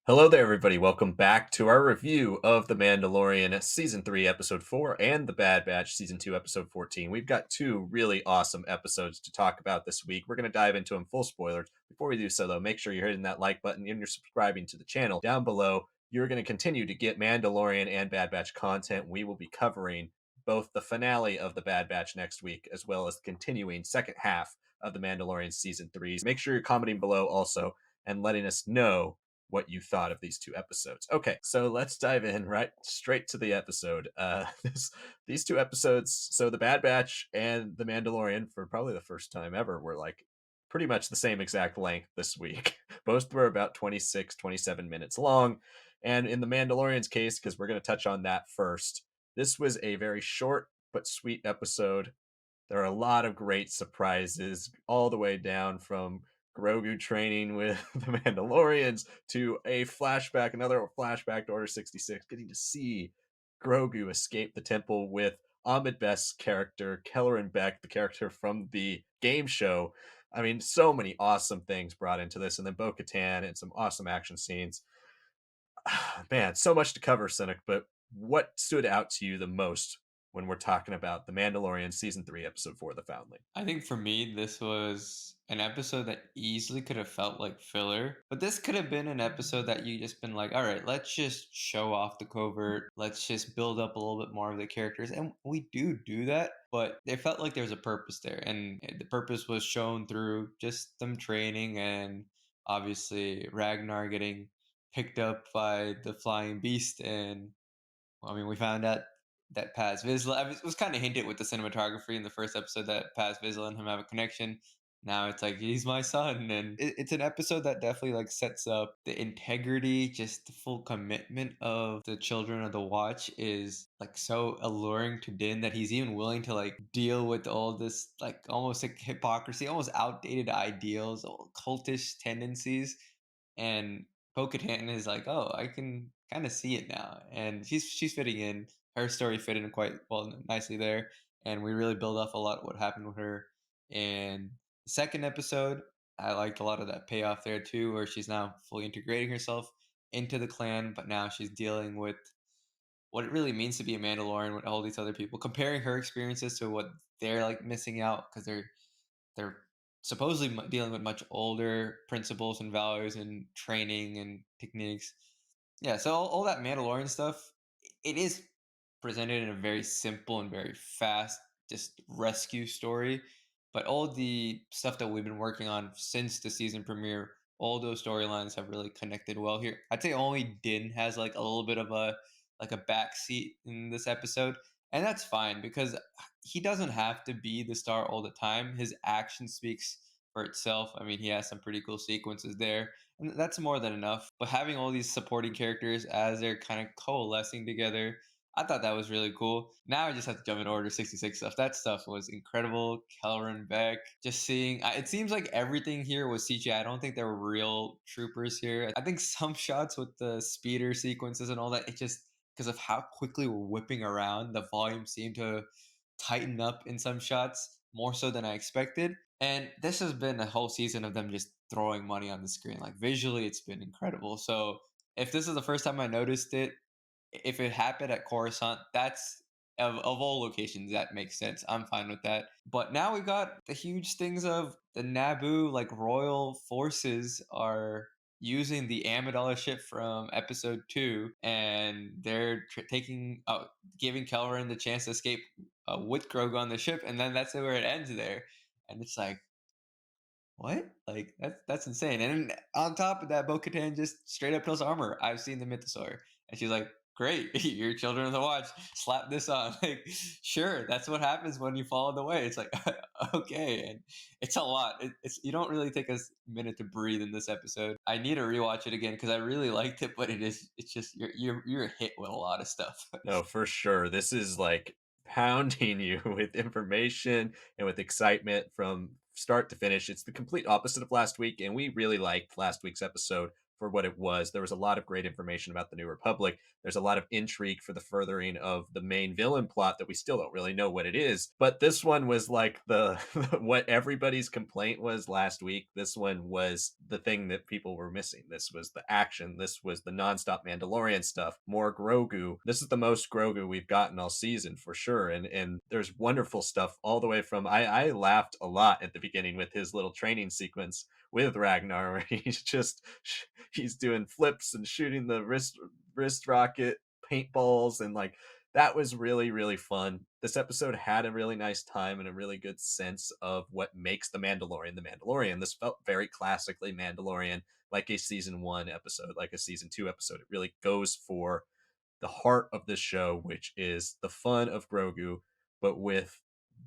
Hello there, everybody. Welcome back to our review of The Mandalorian Season 3, Episode 4, and The Bad Batch Season 2, Episode 14. We've got two really awesome episodes to talk about this week. We're going to dive into them full spoilers. Before we do so, though, make sure you're hitting that like button and you're subscribing to the channel. Down below, you're going to continue to get Mandalorian and Bad Batch content. We will be covering both the finale of The Bad Batch next week, as well as the continuing second half of The Mandalorian Season 3. Make sure you're commenting below also and letting us know what you thought of these two episodes. Okay, so let's dive in right straight to the episode. These two episodes, so the Bad Batch and the Mandalorian, for probably the first time ever, were like pretty much the same exact length this week. Both were about 26, 27 minutes long. And in the Mandalorian's case, because we're going to touch on that first, this was a very short but sweet episode. There are a lot of great surprises, all the way down from Grogu training with the Mandalorians to another flashback to Order 66, getting to see Grogu escape the temple with Ahmed Best's character, Kelleran Beck, the character from the game show. I mean, so many awesome things brought into this, and then Bo Katan and some awesome action scenes. Man, so much to cover, Cynic, but what stood out to you the most when we're talking about The Mandalorian Season 3, Episode 4, The Foundling? I think for me, this was an episode that easily could have felt like filler, but this could have been an episode that you just been like, all right, let's just show off the covert. Let's just build up a little bit more of the characters. And we do that, but it felt like there was a purpose there. And the purpose was shown through just them training and obviously Ragnar getting picked up by the flying beast. And I mean, we found out that Paz Vizsla. It was kind of hinted with the cinematography in the first episode that Paz Vizsla and him have a connection. Now it's like he's my son, and it's an episode that definitely like sets up the integrity, just the full commitment of the children of the Watch is like so alluring to Din that he's even willing to like deal with all this like almost like hypocrisy, almost outdated ideals, cultish tendencies, and Bo-Katan is like, oh, I can kind of see it now, and she's fitting in. Her story fit in quite well, nicely there, and we really build off a lot of what happened with her. And the second episode, I liked a lot of that payoff there too, where she's now fully integrating herself into the clan, but now she's dealing with what it really means to be a Mandalorian with all these other people, comparing her experiences to what they're like missing out because they're supposedly dealing with much older principles and values and training and techniques. Yeah, so all that Mandalorian stuff, it is presented in a very simple and very fast, just rescue story. But all the stuff that we've been working on since the season premiere, all those storylines have really connected well here. I'd say only Din has like a little bit of a backseat in this episode, and that's fine because he doesn't have to be the star all the time. His action speaks for itself. I mean, he has some pretty cool sequences there, and that's more than enough. But having all these supporting characters as they're kind of coalescing together, I thought that was really cool. Now I just have to jump in Order 66 stuff. That stuff was incredible. Kelleran Beck, just seeing, it seems like everything here was CGI. I don't think there were real troopers here. I think some shots with the speeder sequences and all that, it just, because of how quickly we're whipping around, the volume seemed to tighten up in some shots more so than I expected. And this has been a whole season of them just throwing money on the screen. Like visually, it's been incredible. So if this is the first time I noticed it, if it happened at Coruscant, that's of all locations that makes sense. I'm fine with that. But now we got the huge things of the Naboo like royal forces are using the Amidala ship from episode 2, and they're taking giving Kelleran the chance to escape with Grogu on the ship, and then that's where it ends there. And it's like, what? Like that's insane. And then on top of that, Bo-Katan just straight up tells Armor, "I've seen the Mythosaur," and she's like, "Great, you're Children of the Watch. Slap this on." Like, sure, that's what happens when you follow the way. It's like, okay, and it's a lot. It's you don't really take a minute to breathe in this episode. I need to rewatch it again because I really liked it, but it's just you're hit with a lot of stuff. No, for sure. This is like pounding you with information and with excitement from start to finish. It's the complete opposite of last week, and we really liked last week's episode for what it was. There was a lot of great information about the New Republic. There's a lot of intrigue for the furthering of the main villain plot that we still don't really know what it is. But this one was like the what everybody's complaint was last week. This one was the thing that people were missing. This was the action. This was the nonstop Mandalorian stuff. More Grogu. This is the most Grogu we've gotten all season for sure. And there's wonderful stuff all the way from I laughed a lot at the beginning with his little training sequence with Ragnar, where he's doing flips and shooting the wrist rocket paintballs, and like that was really really fun. This episode had a really nice time and a really good sense of what makes the Mandalorian the Mandalorian. This felt very classically Mandalorian, like a season 1 episode, like a season 2 episode. It really goes for the heart of this show, which is the fun of Grogu, but with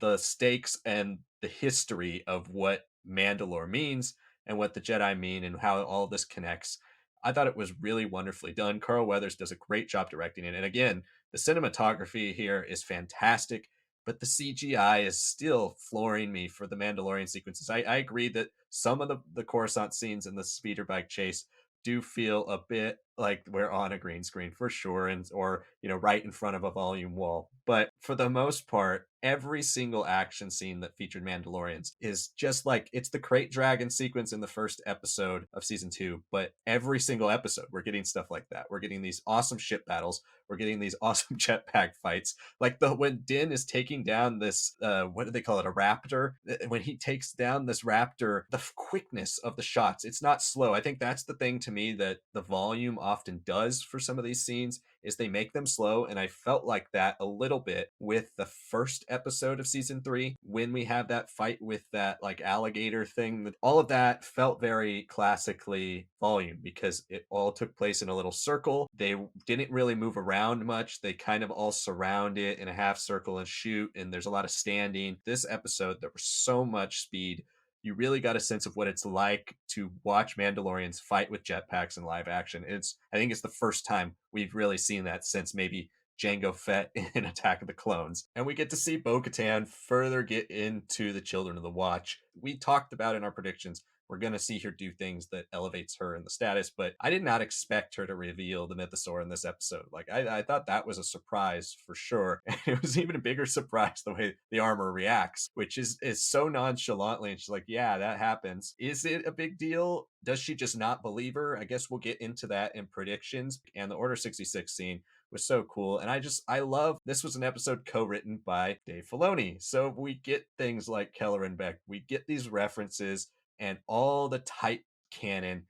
the stakes and the history of what Mandalore means and what the Jedi mean and how all this connects. I thought it was really wonderfully done. Carl Weathers does a great job directing it. And again, the cinematography here is fantastic, but the CGI is still flooring me for the Mandalorian sequences. I agree that some of the Coruscant scenes in the speeder bike chase do feel a bit like we're on a green screen for sure, and or right in front of a volume wall, but for the most part every single action scene that featured Mandalorians is just like it's the crate dragon sequence in the first episode of season 2, but every single episode we're getting stuff like that. We're getting these awesome ship battles, we're getting these awesome jetpack fights, like the when Din is taking down this what do they call it, a raptor. When he takes down this raptor, the quickness of the shots, it's not slow. I think that's the thing to me that the volume often does for some of these scenes, is they make them slow, and I felt like that a little bit with the first episode of season 3 when we have that fight with that like alligator thing. That all of that felt very classically volume because it all took place in a little circle. They didn't really move around much. They kind of all surround it in a half circle and shoot, and there's a lot of standing. This episode, there was so much speed. You really got a sense of what it's like to watch Mandalorians fight with jetpacks in live action. I think it's the first time we've really seen that since maybe Jango Fett in Attack of the Clones. And we get to see Bo-Katan further get into the Children of the Watch. We talked about in our predictions, we're going to see her do things that elevates her in the status, but I did not expect her to reveal the mythosaur in this episode. Like, I thought that was a surprise for sure. And it was even a bigger surprise the way the armor reacts, which is so nonchalantly. And she's like, yeah, that happens. Is it a big deal? Does she just not believe her? I guess we'll get into that in predictions. And the Order 66 scene was so cool. And I love this was an episode co-written by Dave Filoni. So we get things like Kelleran Beck. We get these references, and all the tight canon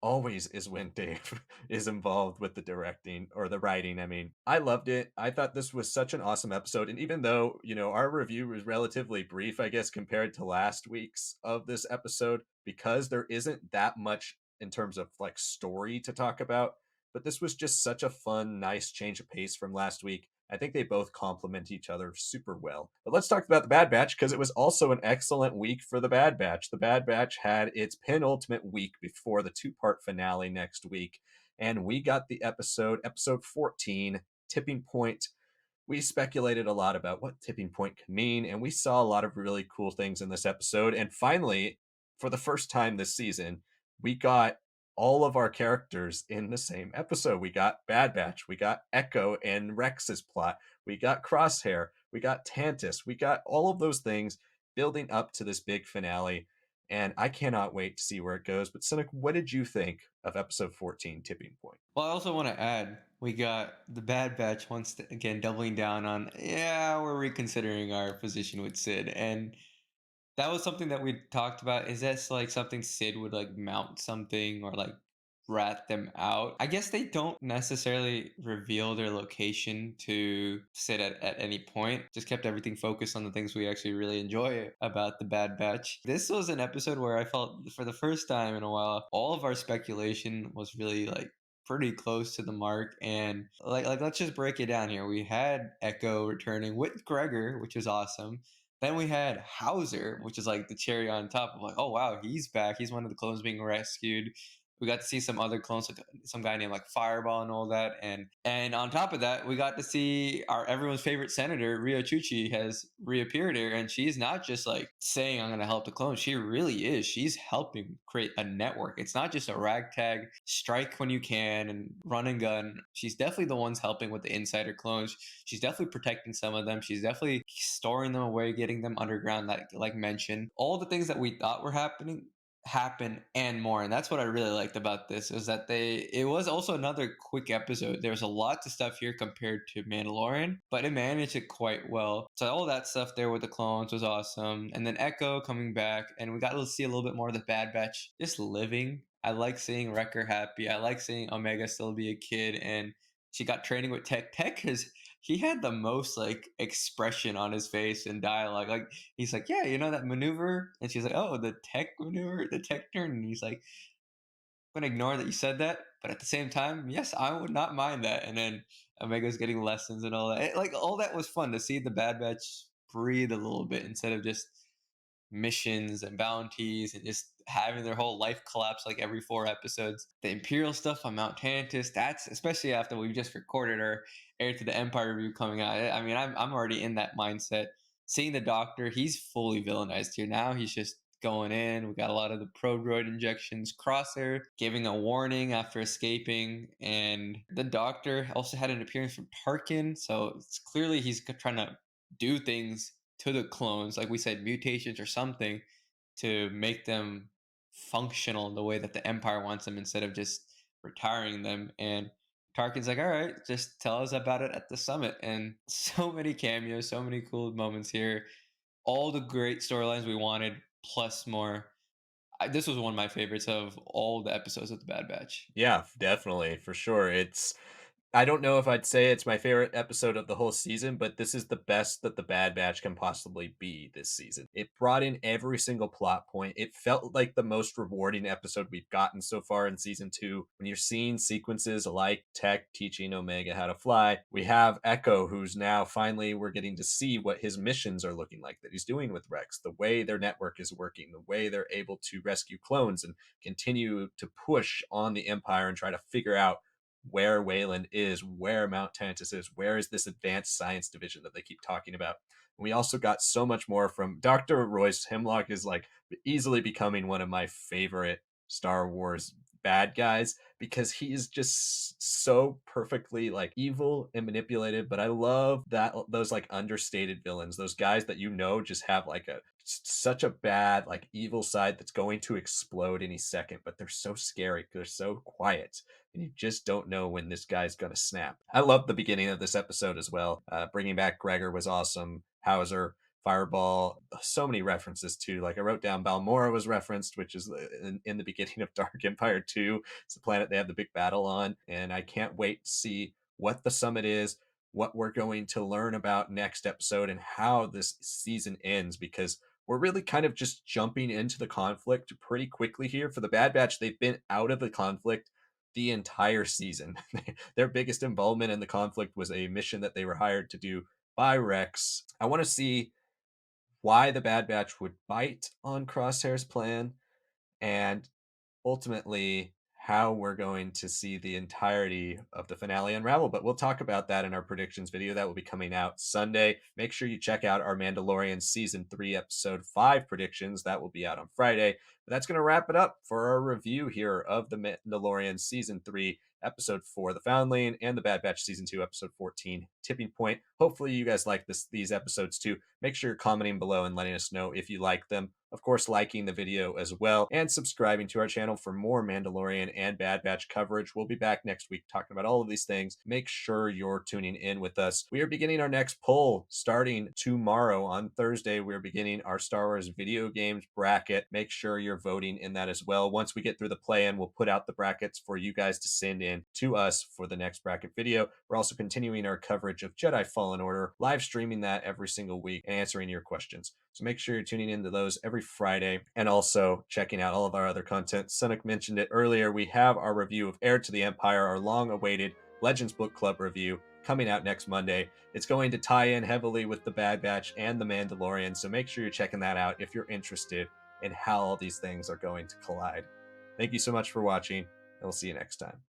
always is when Dave is involved with the directing or the writing. I mean, I loved it. I thought this was such an awesome episode. And even though, our review was relatively brief, I guess, compared to last week's of this episode, because there isn't that much in terms of like story to talk about, but this was just such a fun, nice change of pace from last week. I think they both complement each other super well. But let's talk about the Bad Batch, because it was also an excellent week for the Bad Batch. The Bad Batch had its penultimate week before the 2-part finale next week, and we got the episode 14, Tipping Point. We speculated a lot about what tipping point could mean, and we saw a lot of really cool things in this episode. And finally, for the first time this season, we got all of our characters in the same episode. We got Bad Batch, we got Echo and Rex's plot, we got Crosshair, we got Tantus, we got all of those things building up to this big finale. And I cannot wait to see where it goes. But Cynic, what did you think of episode 14, Tipping Point? Well, I also want to add, we got the Bad Batch again doubling down on, yeah, we're reconsidering our position with Sid. And that was something that we talked about. Is this like something Sid would like mount something or like rat them out? I guess they don't necessarily reveal their location to Sid at any point. Just kept everything focused on the things we actually really enjoy about the Bad Batch. This was an episode where I felt for the first time in a while, all of our speculation was really like pretty close to the mark. And like let's just break it down here. We had Echo returning with Gregor, which was awesome. Then we had Hauser, which is like the cherry on top of like, oh wow, he's back. He's one of the clones being rescued. We got to see some other clones, like some guy named like Fireball and all that. And on top of that, we got to see our everyone's favorite senator, Rio Chuchi, has reappeared here, and she's not just like saying I'm gonna help the clones. She really is. She's helping create a network. It's not just a ragtag strike when you can and run and gun. She's definitely the ones helping with the insider clones. She's definitely protecting some of them. She's definitely storing them away, getting them underground, like mentioned. All the things that we thought were happening happen and more, and that's what I really liked about this, is that it was also another quick episode. There's a lot to stuff here compared to Mandalorian, but it managed it quite well. So all that stuff there with the clones was awesome, and then Echo coming back, and we got to see a little bit more of the Bad Batch just living. I like seeing Wrecker happy. I like seeing Omega still be a kid, and she got training with Tech because he had the most like expression on his face and dialogue. Like he's like, yeah, you know that maneuver? And she's like, oh, the tech maneuver, the tech turn. And he's like, I'm gonna ignore that you said that, but at the same time, yes, I would not mind that. And then Omega's getting lessons and all that. Like all that was fun to see the Bad Batch breathe a little bit instead of just missions and bounties and just having their whole life collapse like every 4 episodes. The Imperial stuff on Mount Tantus, that's especially after we just recorded our Heir to the Empire review coming out. I mean, I'm already in that mindset. Seeing the Doctor, he's fully villainized here now. He's just going in. We got a lot of the prodroid injections. Crosshair giving a warning after escaping, and the Doctor also had an appearance from Tarkin. So it's clearly he's trying to do things to the clones, like we said, mutations or something, to make them functional in the way that the Empire wants them instead of just retiring them. And Tarkin's like, all right, just tell us about it at the summit. And so many cameos, so many cool moments here. All the great storylines we wanted, plus more. This was one of my favorites of all the episodes of The Bad Batch. Yeah, definitely, for sure. I don't know if I'd say it's my favorite episode of the whole season, but this is the best that the Bad Batch can possibly be this season. It brought in every single plot point. It felt like the most rewarding episode we've gotten so far in season 2. When you're seeing sequences like Tech teaching Omega how to fly, we have Echo, who's now finally we're getting to see what his missions are looking like that he's doing with Rex, the way their network is working, the way they're able to rescue clones and continue to push on the Empire and try to figure out where Wayland is, where Mount Tantus is, where is this advanced science division that they keep talking about. We also got so much more from Dr. Royce Hemlock is like easily becoming one of my favorite Star Wars bad guys because he is just so perfectly like evil and manipulative, but I love that those like understated villains, those guys that just have like such a bad like evil side that's going to explode any second, but they're so scary, they're so quiet, and you just don't know when this guy's going to snap. I love the beginning of this episode as well. Bringing back Gregor was awesome. Hauser, Fireball, so many references to, like I wrote down Balmora was referenced, which is in the beginning of Dark Empire 2. It's the planet they have the big battle on, and I can't wait to see what the summit is, what we're going to learn about next episode, and how this season ends, because we're really kind of just jumping into the conflict pretty quickly here. For the Bad Batch, they've been out of the conflict the entire season. Their biggest involvement in the conflict was a mission that they were hired to do by Rex. I want to see why the Bad Batch would bite on Crosshair's plan, and ultimately how we're going to see the entirety of the finale unravel. But we'll talk about that in our predictions video that will be coming out Sunday. Make sure you check out our Mandalorian season 3 episode 5 predictions. That will be out on Friday. But that's going to wrap it up for our review here of the Mandalorian season 3 episode 4, the Foundling, and the Bad Batch season 2 episode 14, Tipping Point. Hopefully you guys like these episodes too. Make sure you're commenting below and letting us know if you like them. Of course, liking the video as well and subscribing to our channel for more Mandalorian and Bad Batch coverage. We'll be back next week talking about all of these things. Make sure you're tuning in with us. We are beginning our next poll starting tomorrow on Thursday. We're beginning our Star Wars video games bracket. Make sure you're voting in that as well. Once we get through the play-in, we'll put out the brackets for you guys to send in to us for the next bracket video. We're also continuing our coverage of Jedi Fallen Order, live streaming that every single week and answering your questions. So make sure you're tuning into those every Friday and also checking out all of our other content. Sanak mentioned it earlier. We have our review of Heir to the Empire, our long-awaited Legends Book Club review, coming out next Monday. It's going to tie in heavily with the Bad Batch and the Mandalorian, so make sure you're checking that out if you're interested in how all these things are going to collide. Thank you so much for watching, and we'll see you next time.